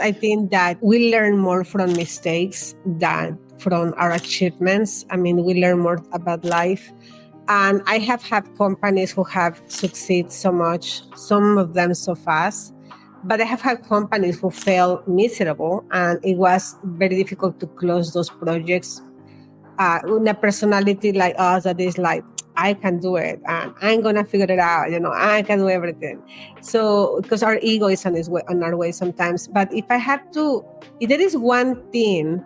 I think that we learn more from mistakes than from our achievements. I mean, we learn more about life. And I have had companies who have succeeded so much, some of them so fast. But I have had companies who failed miserable, and it was very difficult to close those projects. With a personality like us that is like, I can do it and I'm gonna figure it out, I can do everything. So because our ego is on our way sometimes. But if there is one thing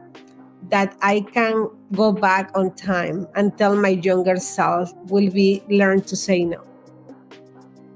that I can go back on time and tell my younger self, will be learn to say no.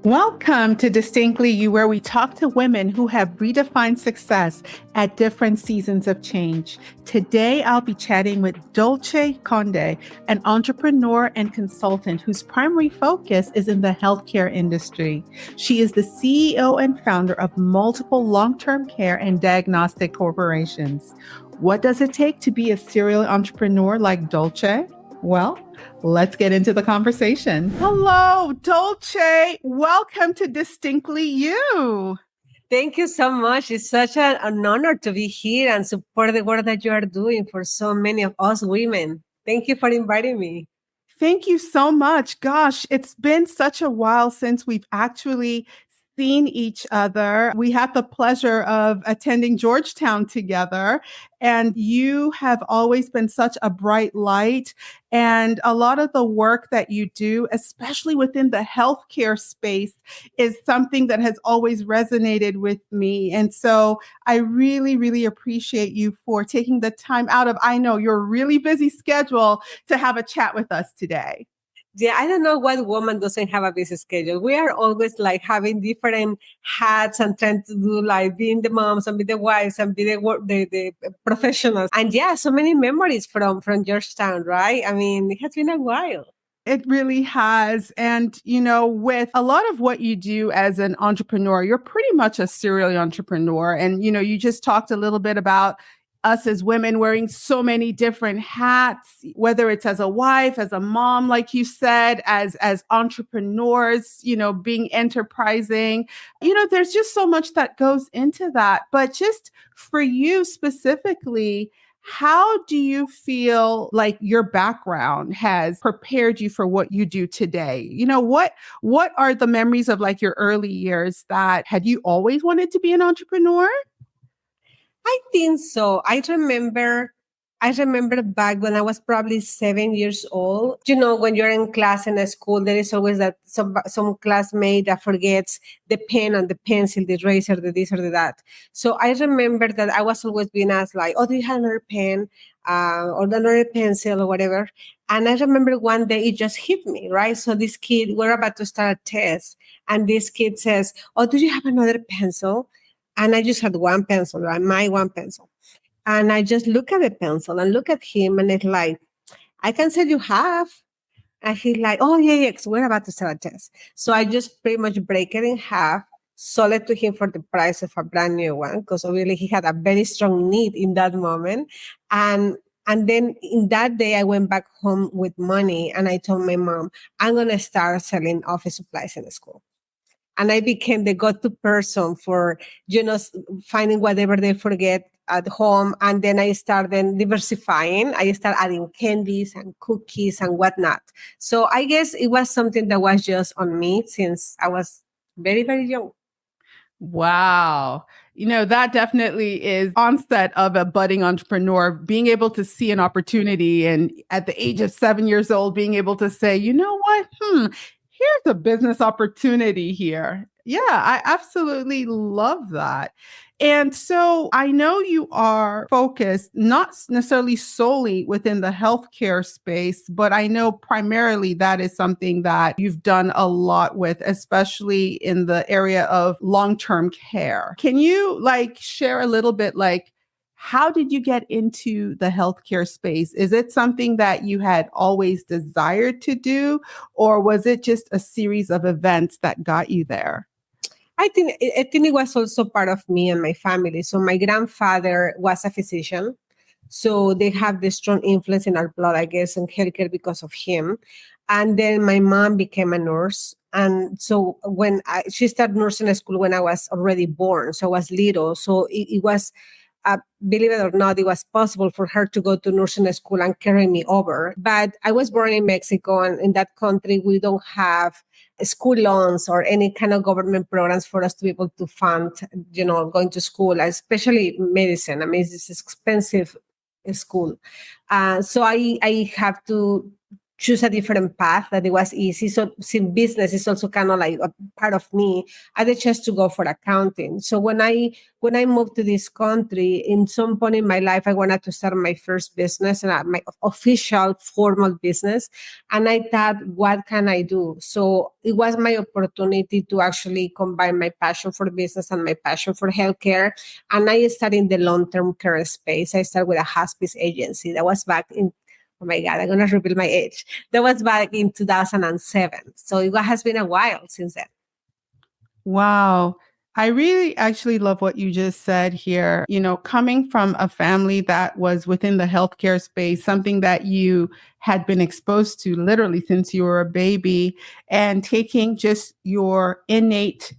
Welcome to Distinctly You, where we talk to women who have redefined success at different seasons of change. Today, I'll be chatting with Dolce Conde, an entrepreneur and consultant whose primary focus is in the healthcare industry. She is the CEO and founder of multiple long-term care and diagnostic corporations. What does it take to be a serial entrepreneur like Dolce? Well, let's get into the conversation. Hello, Dolce. Welcome to Distinctly You. Thank you so much. It's such an honor to be here and support the work that you are doing for so many of us women. Thank you for inviting me. Thank you so much. Gosh, it's been such a while since we've actually seen each other. We had the pleasure of attending Georgetown together, and you have always been such a bright light. And a lot of the work that you do, especially within the healthcare space, is something that has always resonated with me. And so I really, really appreciate you for taking the time out of, I know, your really busy schedule to have a chat with us today. Yeah, I don't know what woman doesn't have a busy schedule. We are always like having different hats and trying to do like being the moms and be the wives and be the professionals. And yeah, so many memories from Georgetown, right? I mean, it has been a while. It really has. And, with a lot of what you do as an entrepreneur, you're pretty much a serial entrepreneur. And, you just talked a little bit about us as women wearing so many different hats, whether it's as a wife, as a mom, like you said, as entrepreneurs, being enterprising. There's just so much that goes into that. But just for you specifically, how do you feel like your background has prepared you for what you do today? What are the memories of like your early years that had you always wanted to be an entrepreneur? I think so. I remember back when I was probably 7 years old. When you're in class in a school, there is always that some classmate that forgets the pen and the pencil, the eraser, the this or the that. So I remember that I was always being asked like, "Oh, do you have another pen or another pencil or whatever?" And I remember one day it just hit me, right? So this kid, we're about to start a test, and this kid says, "Oh, do you have another pencil?" And I just had one pencil, right? My one pencil. And I just look at the pencil and look at him, and it's like, I can say you have. And he's like, oh, yeah, yeah, 'cause we're about to start a test. So I just pretty much break it in half, sold it to him for the price of a brand new one, because obviously he had a very strong need in that moment. And then in that day, I went back home with money, and I told my mom, I'm going to start selling office supplies in the school. And I became the go-to person for, finding whatever they forget at home. And then I started diversifying. I started adding candies and cookies and whatnot. So I guess it was something that was just on me since I was very, very young. Wow. That definitely is onset of a budding entrepreneur, being able to see an opportunity and at the age of 7 years old, being able to say, you know what? Here's a business opportunity here. Yeah, I absolutely love that. And so I know you are focused not necessarily solely within the healthcare space, but I know primarily that is something that you've done a lot with, especially in the area of long-term care. Can you share a little bit how did you get into the healthcare space? Is it something that you had always desired to do, or was it just a series of events that got you there? I think it was also part of me and my family. So my grandfather was a physician. So they have this strong influence in our blood, I guess, in healthcare because of him. And then my mom became a nurse. And so she started nursing school when I was already born, so I was little. So it was, believe it or not, it was possible for her to go to nursing school and carry me over. But I was born in Mexico, and in that country, we don't have school loans or any kind of government programs for us to be able to fund, going to school, especially medicine. I mean, it's expensive school. So I have to choose a different path that it was easy. So since business is also kind of like a part of me, I had a chance to go for accounting. So when I moved to this country, in some point in my life, I wanted to start my first business and my official formal business. And I thought, what can I do? So it was my opportunity to actually combine my passion for business and my passion for healthcare. And I started in the long-term care space. I started with a hospice agency. That was back in, oh my God, I'm going to reveal my age. That was back in 2007. So it has been a while since then. Wow. I really actually love what you just said here. Coming from a family that was within the healthcare space, something that you had been exposed to literally since you were a baby, and taking just your innate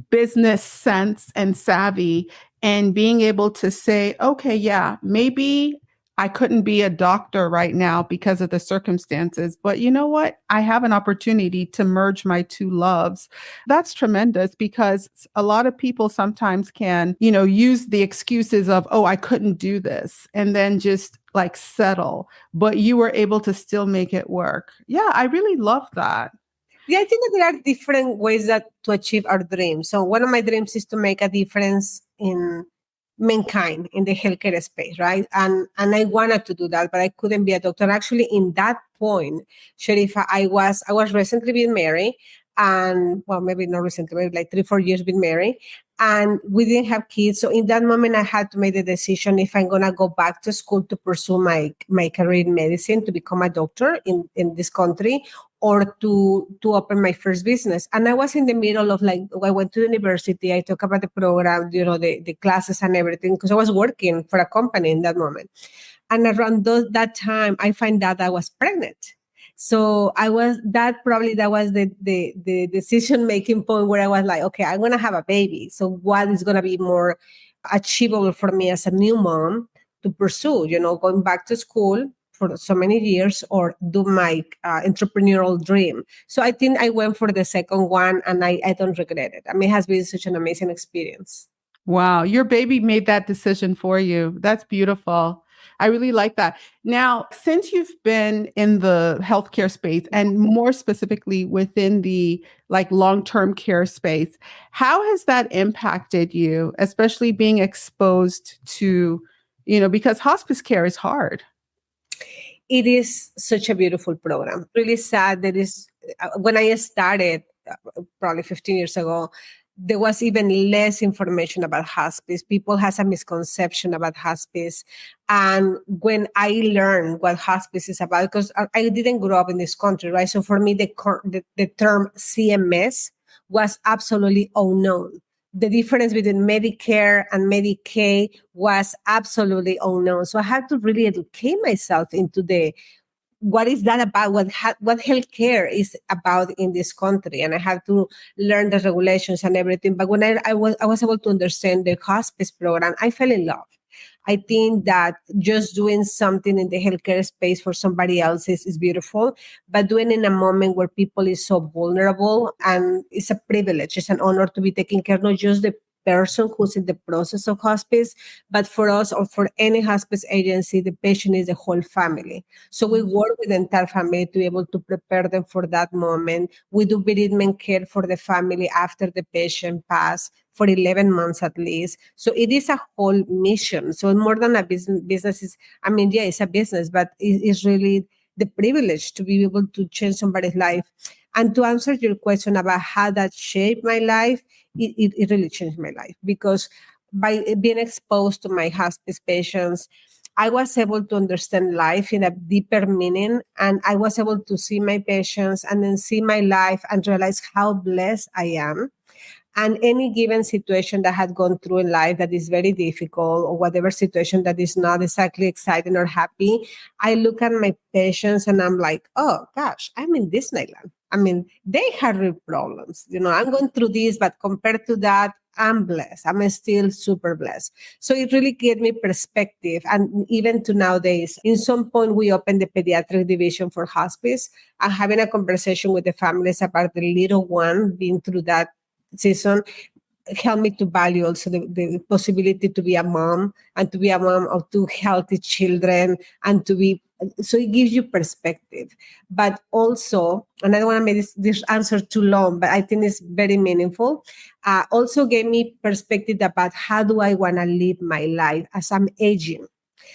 business sense and savvy and being able to say, okay, yeah, maybe I couldn't be a doctor right now because of the circumstances, but you know what? I have an opportunity to merge my two loves. That's tremendous, because a lot of people sometimes can, use the excuses of, oh, I couldn't do this, and then just like settle, but you were able to still make it work. Yeah, I really love that. Yeah, I think that there are different ways to achieve our dreams. So one of my dreams is to make a difference in mankind in the healthcare space, right? And I wanted to do that, but I couldn't be a doctor. Actually, in that point, Sharifa, I was recently being married, and well, maybe not recently, maybe like 3-4 years being married, and we didn't have kids. So in that moment, I had to make the decision if I'm gonna go back to school to pursue my career in medicine to become a doctor in this country, or to open my first business. And I was in the middle of, like, I went to university, I talked about the program, the classes and everything, because I was working for a company in that moment. And around that time, I find out I was pregnant. So that was the decision-making point where I was like, okay, I'm going to have a baby. So what is going to be more achievable for me as a new mom to pursue, going back to school for so many years, or do my entrepreneurial dream. So I think I went for the second one, and I don't regret it. I mean, it has been such an amazing experience. Wow, your baby made that decision for you. That's beautiful. I really like that. Now, since you've been in the healthcare space, and more specifically within the like long-term care space, how has that impacted you, especially being exposed to, because hospice care is hard. It is such a beautiful program. Really sad that when I started, probably 15 years ago, there was even less information about hospice. People has a misconception about hospice. And when I learned what hospice is about, because I didn't grow up in this country, right? So for me, the term CMS was absolutely unknown. The difference between Medicare and Medicaid was absolutely unknown. So I had to really educate myself into what is that about, what healthcare is about in this country. And I had to learn the regulations and everything. But when I was able to understand the hospice program, I fell in love. I think that just doing something in the healthcare space for somebody else is beautiful, but doing in a moment where people is so vulnerable, and it's a privilege, it's an honor to be taking care, not just the person who's in the process of hospice, but for us, or for any hospice agency, the patient is the whole family. So we work with the entire family to be able to prepare them for that moment. We do bereavement care for the family after the patient passed, for 11 months at least. So it is a whole mission. So more than a business is, I mean, yeah, it's a business, but it's really the privilege to be able to change somebody's life. And to answer your question about how that shaped my life, it really changed my life, because by being exposed to my hospice patients, I was able to understand life in a deeper meaning, and I was able to see my patients and then see my life and realize how blessed I am. And any given situation that had gone through in life that is very difficult, or whatever situation that is not exactly exciting or happy, I look at my patients and I'm like, oh gosh, I'm in Disneyland. I mean, they have real problems. I'm going through this, but compared to that, I'm blessed. I'm still super blessed. So it really gave me perspective. And even to nowadays, in some point, we opened the pediatric division for hospice and having a conversation with the families about the little one being through that season helped me to value also the possibility to be a mom, and to be a mom of two healthy children, and to be, so it gives you perspective. But also, and I don't want to make this answer too long, but I think it's very meaningful, also gave me perspective about how do I want to live my life as I'm aging.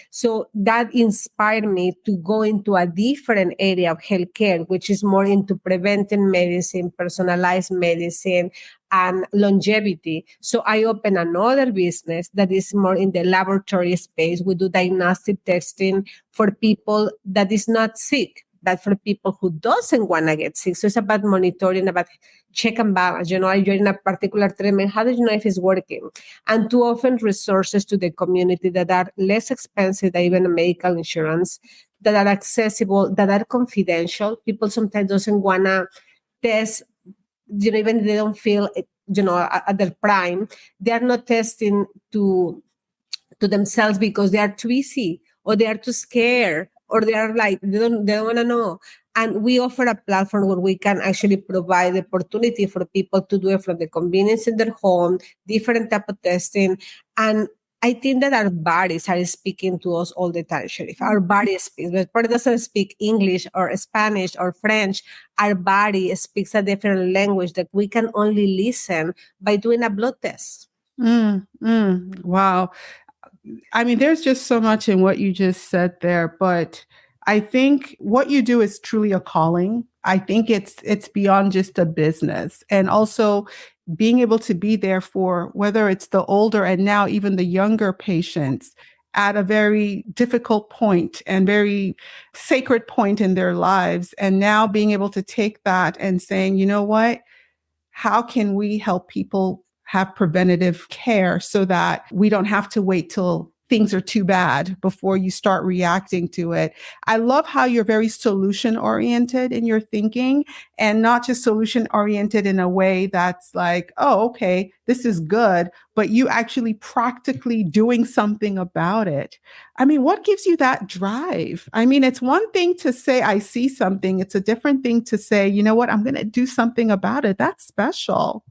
So that inspired me to go into a different area of healthcare, which is more into preventive medicine, personalized medicine, and longevity. So I opened another business that is more in the laboratory space. We do diagnostic testing for people that is not sick, but for people who doesn't want to get sick. So it's about monitoring, about check and balance. You're in a particular treatment. How do you know if it's working? And to offer resources to the community that are less expensive than even medical insurance, that are accessible, that are confidential. People sometimes doesn't want to test, even if they don't feel, at their prime, they are not testing to themselves because they are too busy, or they are too scared, or they are like, they don't want to know. And we offer a platform where we can actually provide the opportunity for people to do it from the convenience in their home, different type of testing. And I think that our bodies are speaking to us all the time, Sharif. Our body speaks. The body doesn't speak English or Spanish or French. Our body speaks a different language that we can only listen by doing a blood test. Wow. I mean, there's just so much in what you just said there, but I think what you do is truly a calling. I think it's beyond just a business, and also being able to be there for whether it's the older and now even the younger patients at a very difficult point and very sacred point in their lives, and now being able to take that and saying, you know what? How can we help people have preventative care so that we don't have to wait till things are too bad before you start reacting to it? I love how you're very solution oriented in your thinking, and not just solution oriented in a way that's like, oh, okay, this is good, but you actually practically doing something about it. I mean, what gives you that drive? I mean, it's one thing to say, I see something. It's a different thing to say, you know what, I'm going to do something about it. That's special.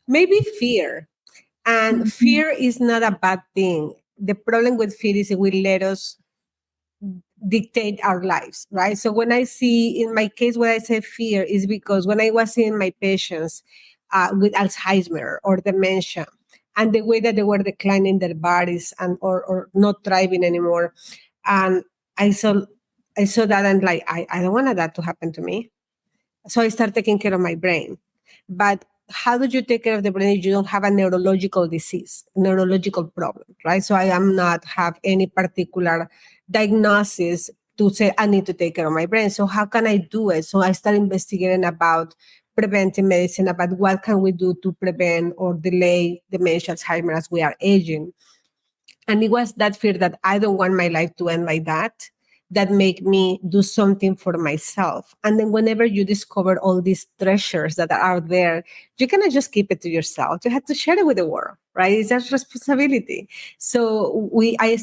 Maybe fear. And fear is not a bad thing. The problem with fear is it will let us dictate our lives, right? So when I see, in my case, when I say fear is because when I was seeing my patients with Alzheimer or dementia, and the way that they were declining their bodies and or not thriving anymore, and I saw that, and like I don't want that to happen to me. So I start taking care of my brain. But how do you take care of the brain if you don't have a neurological disease, neurological problem, right? So I am not have any particular diagnosis to say I need to take care of my brain. So how can I do it? So I start investigating about preventive medicine, about what can we do to prevent or delay dementia, Alzheimer's as we are aging. And it was that fear that I don't want my life to end like that make me do something for myself. And then whenever you discover all these treasures that are out there, you cannot just keep it to yourself. You have to share it with the world, right? It's a responsibility. So I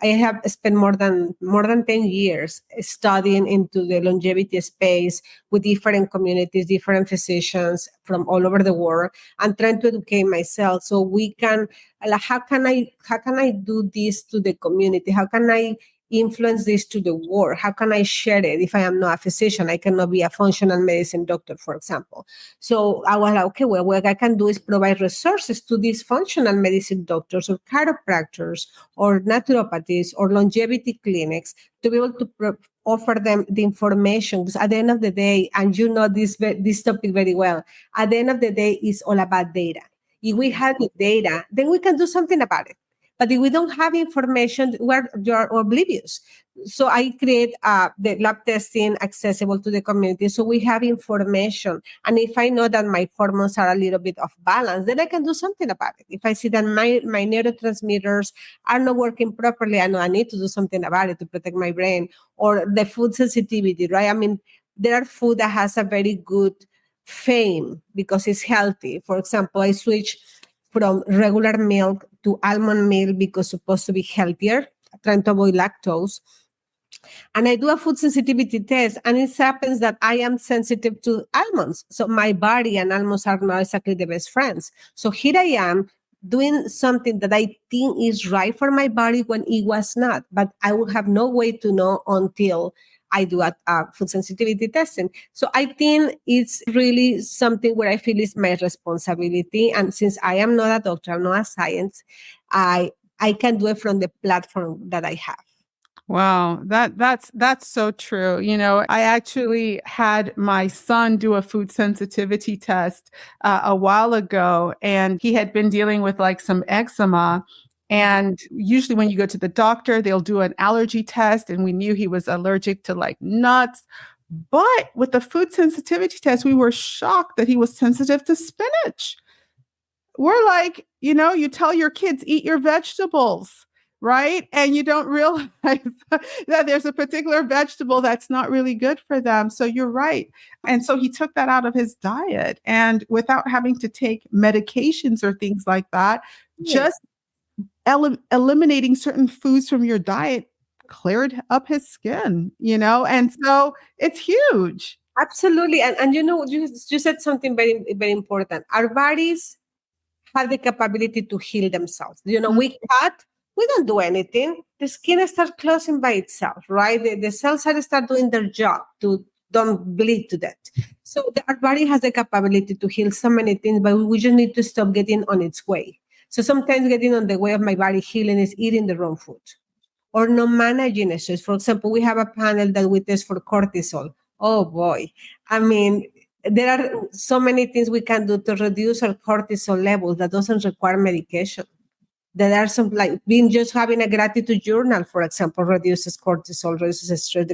have spent more than 10 years studying into the longevity space with different communities, different physicians from all over the world, and trying to educate myself so we can, like, how can I do this to the community? How can I influence this to the world? How can I share it? If I am not a physician, I cannot be a functional medicine doctor, for example. So I was like, okay, well, what I can do is provide resources to these functional medicine doctors or chiropractors or naturopathies or longevity clinics to be able to offer them the information. Because at the end of the day, and you know this topic very well, at the end of the day, it's all about data. If we have the data, then we can do something about it. But if we don't have information, you're oblivious. So I create the lab testing accessible to the community, so we have information. And if I know that my hormones are a little bit off balance, then I can do something about it. If I see that my neurotransmitters are not working properly, I know I need to do something about it to protect my brain. Or the food sensitivity, right? I mean, there are food that has a very good fame because it's healthy. For example, I switch from regular milk to almond milk because it's supposed to be healthier, trying to avoid lactose. And I do a food sensitivity test, and it happens that I am sensitive to almonds. So my body and almonds are not exactly the best friends. So here I am doing something that I think is right for my body when it was not, but I will have no way to know until I do a food sensitivity testing. So I think it's really something where I feel is my responsibility. And since I am not a doctor, I'm not a science, I can do it from the platform that I have. Wow, that's so true. I actually had my son do a food sensitivity test a while ago, and he had been dealing with like some eczema. And usually when you go to the doctor, they'll do an allergy test, and we knew he was allergic to like nuts. But with the food sensitivity test, we were shocked that he was sensitive to spinach. We're like, you tell your kids, eat your vegetables, right? And you don't realize that there's a particular vegetable that's not really good for them. So you're right. And so he took that out of his diet. And without having to take medications or things like that, Yes. just eliminating certain foods from your diet cleared up his skin, And so it's huge. Absolutely. And you said something very, very important. Our bodies have the capability to heal themselves. We cut, we don't do anything. The skin starts closing by itself, right? The cells start doing their job to don't bleed to death. So our body has the capability to heal so many things, but we just need to stop getting on its way. So sometimes getting on the way of my body healing is eating the wrong food or not managing stress. For example, we have a panel that we test for cortisol. Oh boy. I mean, there are so many things we can do to reduce our cortisol levels that doesn't require medication. There are some, like being just having a gratitude journal, for example, reduces cortisol, reduces stress,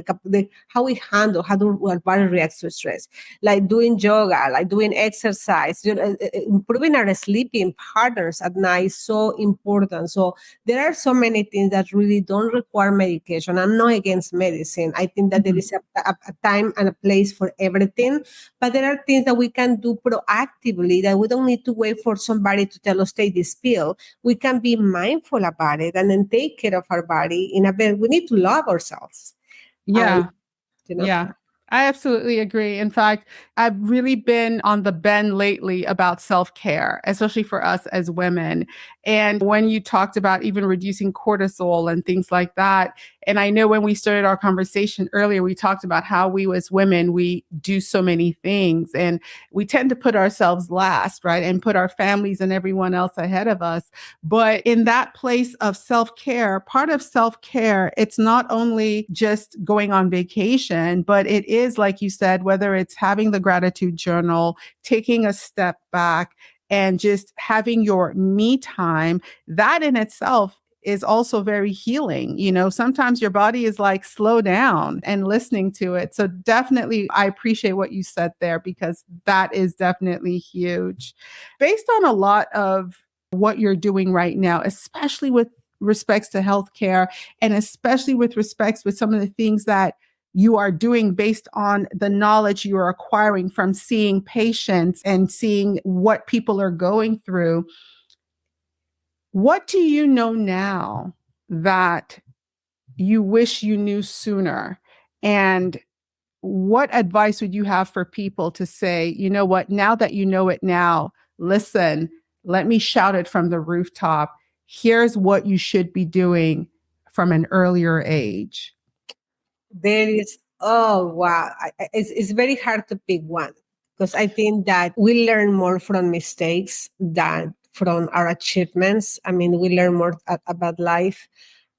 how we handle, how do our body reacts to stress, like doing yoga, like doing exercise, improving our sleeping patterns at night is so important. So there are so many things that really don't require medication. I'm not against medicine. I think that there is a time and a place for everything, but there are things that we can do proactively that we don't need to wait for somebody to tell us, take this pill. We can be mindful about it and then take care of our body in a way. We need to love ourselves. Yeah. And, Yeah. I absolutely agree. In fact, I've really been on the bend lately about self-care, especially for us as women. And when you talked about even reducing cortisol and things like that, and I know when we started our conversation earlier, we talked about how we as women, we do so many things and we tend to put ourselves last, right? And put our families and everyone else ahead of us. But in that place of self-care, part of self-care, it's not only just going on vacation, but it is, like you said, whether it's having the gratitude journal, taking a step back, and just having your me time, that in itself is also very healing. Sometimes your body is like, slow down, and listening to it. So definitely, I appreciate what you said there because that is definitely huge. Based on a lot of what you're doing right now, especially with respects to healthcare, and especially with respects with some of the things that you are doing based on the knowledge you are acquiring from seeing patients and seeing what people are going through. What do you know now that you wish you knew sooner? And what advice would you have for people to say, you know what, now that you know it now, listen, let me shout it from the rooftop. Here's what you should be doing from an earlier age. there is, oh, wow. It's very hard to pick one because I think that we learn more from mistakes than from our achievements. I mean, we learn more about life.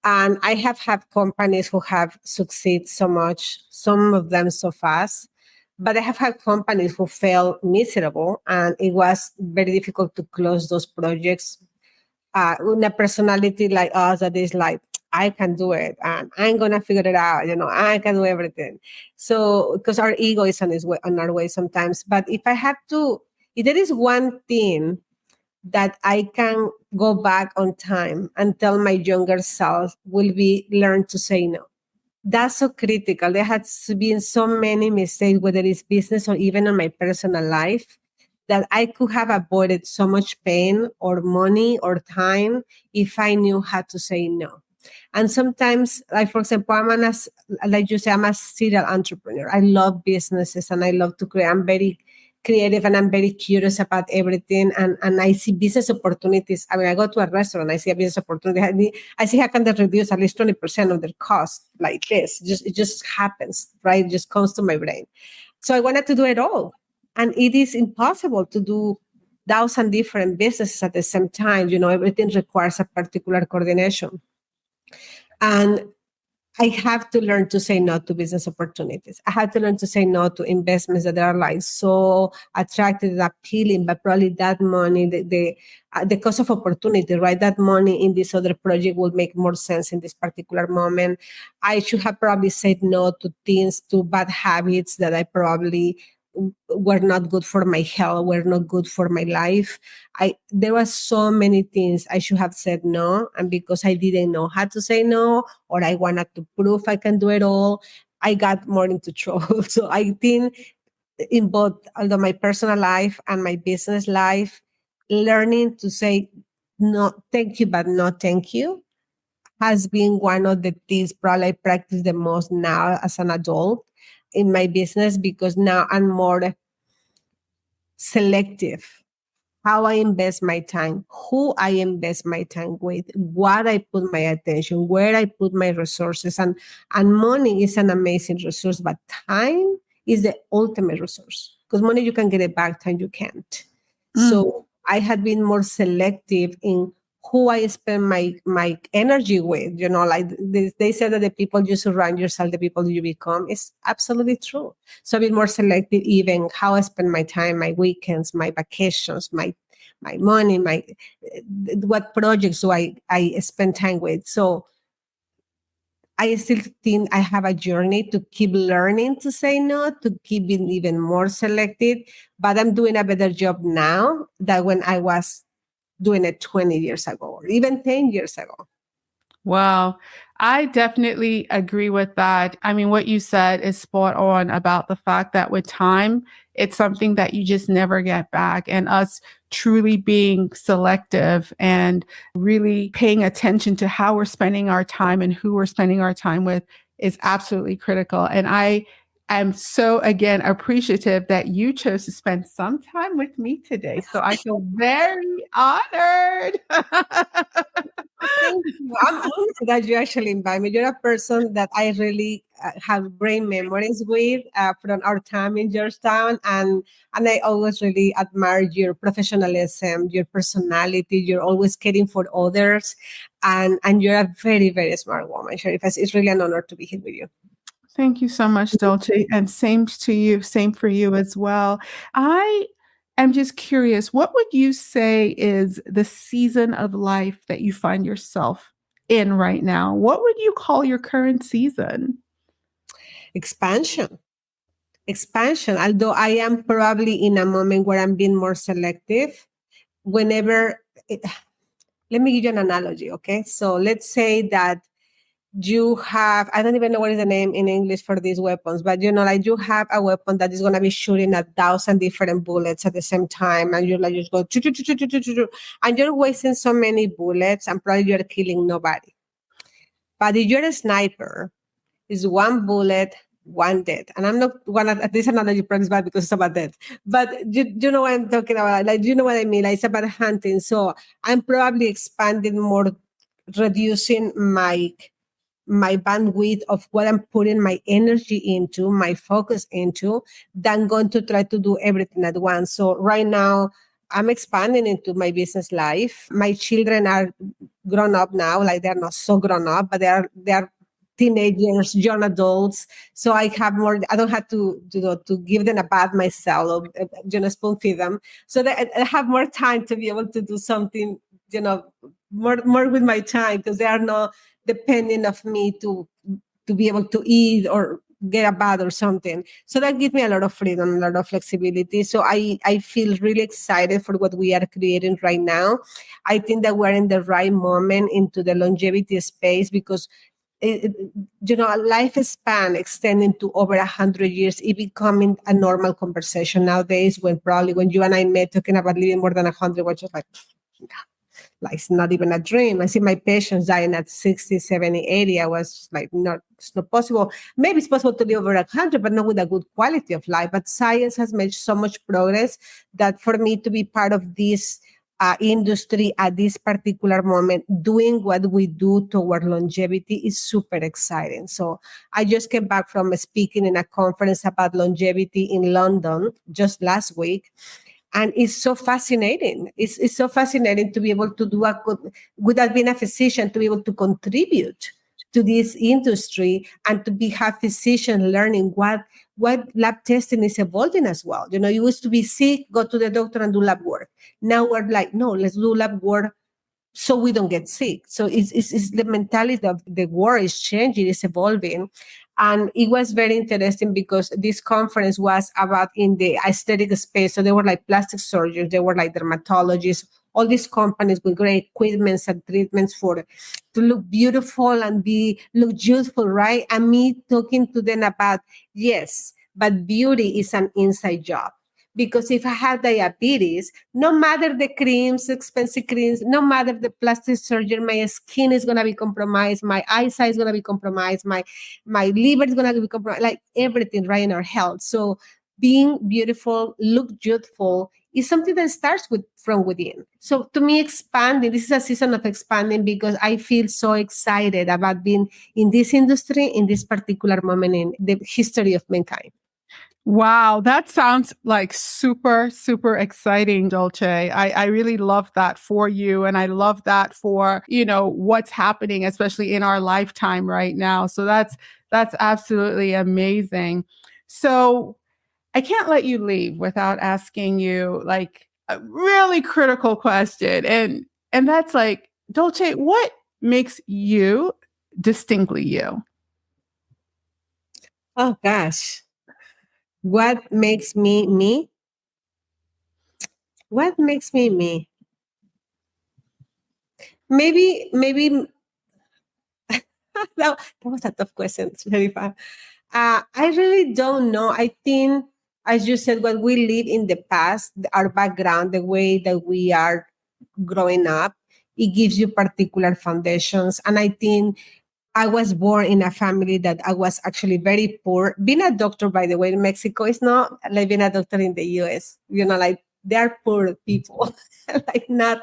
And I have had companies who have succeeded so much, some of them so fast. But I have had companies who failed miserable, and it was very difficult to close those projects. Una personality like us that is like, I can do it and I'm going to figure it out. I can do everything. So, because our ego is on our way sometimes. But if there is one thing that I can go back on time and tell my younger self will be learn to say no. That's so critical. There has been so many mistakes, whether it's business or even in my personal life, that I could have avoided so much pain or money or time if I knew how to say no. And sometimes, like for example, like you say, I'm a serial entrepreneur. I love businesses and I love to create. I'm very creative and I'm very curious about everything. And I see business opportunities. I mean, I go to a restaurant, I see a business opportunity. I see how can they reduce at least 20% of their cost like this. It just happens, right? It just comes to my brain. So I wanted to do it all. And it is impossible to do 1,000 different businesses at the same time. Everything requires a particular coordination. And I have to learn to say no to business opportunities. I had to learn to say no to investments that are like so attractive and appealing, but probably that money, the cost of opportunity, right? That money in this other project will make more sense in this particular moment. I should have probably said no to things, to bad habits that I probably were not good for my health, were not good for my life. There were so many things I should have said no, and because I didn't know how to say no, or I wanted to prove I can do it all, I got more into trouble. So I think in both, although my personal life and my business life, learning to say no, thank you, but no, thank you, has been one of the things probably I practice the most now as an adult in my business, because now I'm more selective how I invest my time, who I invest my time with, what I put my attention, where I put my resources. And money is an amazing resource, but time is the ultimate resource, because money you can get it back, time you can't. So I had been more selective in who I spend my energy with. Like they said that the people you surround yourself, the people you become, is absolutely true. So I've been more selective, even how I spend my time, my weekends, my vacations, my money, what projects do I spend time with. So I still think I have a journey to keep learning to say no, to keep being even more selective, but I'm doing a better job now than when I was doing it 20 years ago or even 10 years ago. Wow. I definitely agree with that. I mean, what you said is spot on about the fact that with time, it's something that you just never get back. And us truly being selective and really paying attention to how we're spending our time and who we're spending our time with is absolutely critical. And I am so, again, appreciative that you chose to spend some time with me today. So I feel very honored. Thank you. I'm honored that you actually invite me. You're a person that I really have great memories with from our time in Georgetown, and I always really admire your professionalism, your personality. You're always caring for others, and you're a very, very smart woman, Sharifah. It's really an honor to be here with you. Thank you so much, Dolce. And same to you, same for you as well. I am just curious, what would you say is the season of life that you find yourself in right now? What would you call your current season? Expansion. Although I am probably in a moment where I'm being more selective. Whenever, let me give you an analogy, okay? So let's say that you have, I don't even know what is the name in English for these weapons, but like you have a weapon that is going to be shooting 1,000 different bullets at the same time, and you're like, just go, and you're wasting so many bullets, and probably you're killing nobody. But if you're a sniper, it's one bullet, one dead. And I'm not one of this analogy probably is bad because it's about death. But you know what I'm talking about? Like, you know what I mean? Like, it's about hunting. So I'm probably expanding more, reducing my bandwidth of what I'm putting my energy into, my focus into, than going to try to do everything at once. So right now, I'm expanding into my business life. My children are grown up now, like they're not so grown up, but they're teenagers, young adults. So I have more, I don't have to give them a bath myself or spoon feed them. So that I have more time to be able to do something, more with my time, because they are not depending of me to be able to eat or get a bath or something. So that gives me a lot of freedom, a lot of flexibility. So I feel really excited for what we are creating right now. I think that we're in the right moment into the longevity space, because a lifespan extending to over 100 years, it becoming a normal conversation nowadays, when probably when you and I met talking about living more than 100, was just like it's not even a dream. I see my patients dying at 60, 70, 80. I was like, not, it's not possible. Maybe it's possible to live over 100, but not with a good quality of life. But science has made so much progress that for me to be part of this industry at this particular moment, doing what we do toward longevity, is super exciting. So I just came back from speaking in a conference about longevity in London just last week. And it's so fascinating. It's so fascinating to be able to do without being a physician, to be able to contribute to this industry, and to have physicians learning what lab testing is evolving as well. You used to be sick, go to the doctor and do lab work. Now we're like, no, let's do lab work so we don't get sick. So it's the mentality of the world is changing, it's evolving. And it was very interesting because this conference was about in the aesthetic space. So there were like plastic surgeons, there were like dermatologists, all these companies with great equipments and treatments to look beautiful and look youthful, right? And me talking to them about, yes, but beauty is an inside job. Because if I have diabetes, no matter the creams, expensive creams, no matter the plastic surgery, my skin is going to be compromised, my eyesight is going to be compromised, my liver is going to be compromised, like everything, right, in our health. So being beautiful, look youthful, is something that starts from within. So to me, expanding, this is a season of expanding, because I feel so excited about being in this industry in this particular moment in the history of mankind. Wow, that sounds like super, super exciting, Dolce. I really love that for you. And I love that for, what's happening, especially in our lifetime right now. So that's absolutely amazing. So I can't let you leave without asking you like a really critical question. And that's like, Dolce, what makes you distinctly you? Oh gosh. What makes me me? What makes me me? Maybe that was a tough question. It's very fun. I really don't know. I think, as you said, when we live in the past, our background, the way that we are growing up, it gives you particular foundations. And I think I was born in a family that I was actually very poor. Being a doctor, by the way, in Mexico is not like being a doctor in the US. Like they're poor people, like not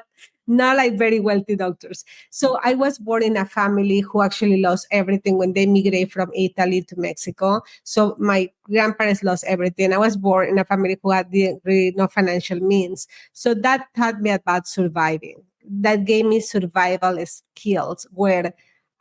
like very wealthy doctors. So I was born in a family who actually lost everything when they migrated from Italy to Mexico. So my grandparents lost everything. I was born in a family who had really no financial means. So that taught me about surviving. That gave me survival skills where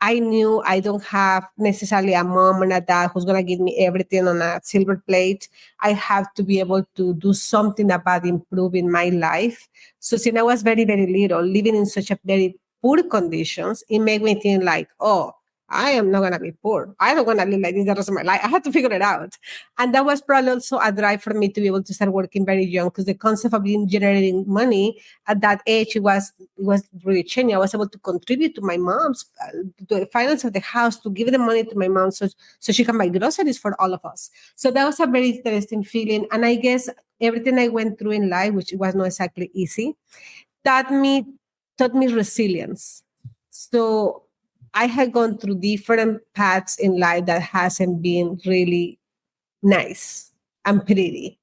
I knew I don't have necessarily a mom and a dad who's going to give me everything on a silver plate. I have to be able to do something about improving my life. So since I was very, very little, living in such a very poor conditions, it made me think like, oh, I am not going to be poor. I don't want to live like this the rest of my life. I had to figure it out. And that was probably also a drive for me to be able to start working very young, because the concept of being generating money at that age, it was really changing. I was able to contribute to my mom's, to the finance of the house, to give the money to my mom so she can buy groceries for all of us. So that was a very interesting feeling. And I guess everything I went through in life, which was not exactly easy, taught me resilience. So I had gone through different paths in life that hasn't been really nice and pretty.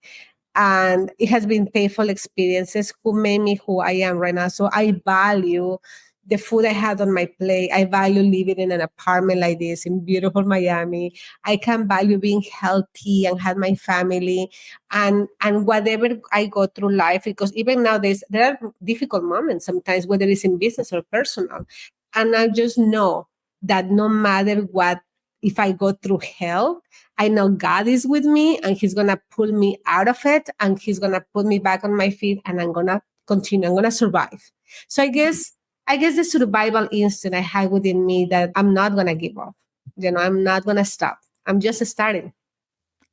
And it has been painful experiences who made me who I am right now. So I value the food I had on my plate. I value living in an apartment like this in beautiful Miami. I can value being healthy and have my family and whatever I go through life, because even nowadays there are difficult moments sometimes, whether it's in business or personal. And I just know that no matter what, if I go through hell, I know God is with me and he's going to pull me out of it and he's going to put me back on my feet and I'm going to continue. I'm going to survive. So I guess I guess the survival instinct I had within me that I'm not going to give up. I'm not going to stop. I'm just starting.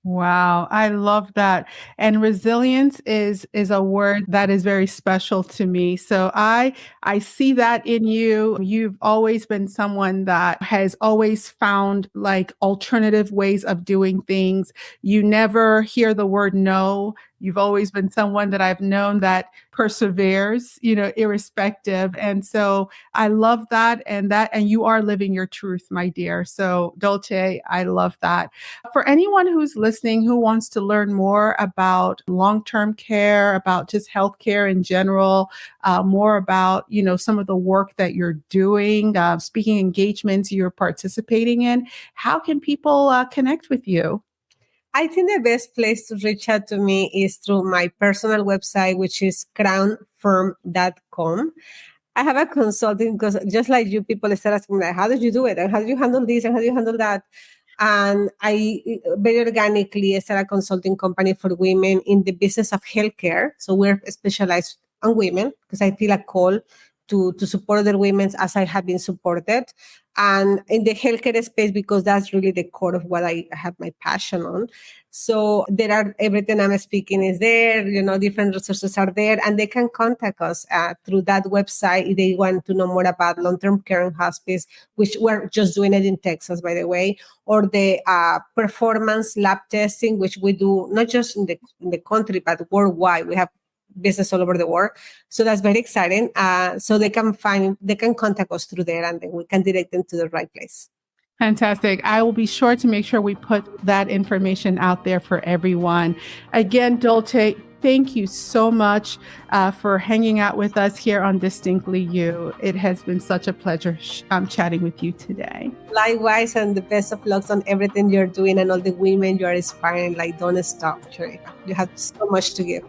Wow, I love that. And resilience is a word that is very special to me. So I see that in you. You've always been someone that has always found like alternative ways of doing things. You never hear the word no. You've always been someone that I've known that perseveres, irrespective. And so I love that and you are living your truth, my dear. So Dolce, I love that. For anyone who's listening who wants to learn more about long-term care, about just healthcare in general, more about, some of the work that you're doing, speaking engagements you're participating in, how can people connect with you? I think the best place to reach out to me is through my personal website, which is crownfirm.com. I have a consulting because just like you, people start asking me, like, how did you do it? And how do you handle this? And how do you handle that? And I very organically started a consulting company for women in the business of healthcare. So we're specialized on women because I feel a call to support other women as I have been supported. And in the healthcare space, because that's really the core of what I have my passion on. So there are, everything I'm speaking is there, different resources are there, and they can contact us through that website if they want to know more about long-term care and hospice, which we're just doing it in Texas, by the way, or the performance lab testing, which we do not just in the country, but worldwide. We have business all over the world. So that's very exciting. So they can contact us through there, and then we can direct them to the right place. Fantastic. I will be sure to make sure we put that information out there for everyone. Again, Dolce, thank you so much for hanging out with us here on Distinctly You. It has been such a pleasure chatting with you today. Likewise, and the best of luck on everything you're doing and all the women you are inspiring. Like, don't stop, Sharika. You have so much to give.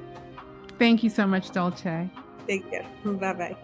Thank you so much, Dolce. Take care. Bye-bye.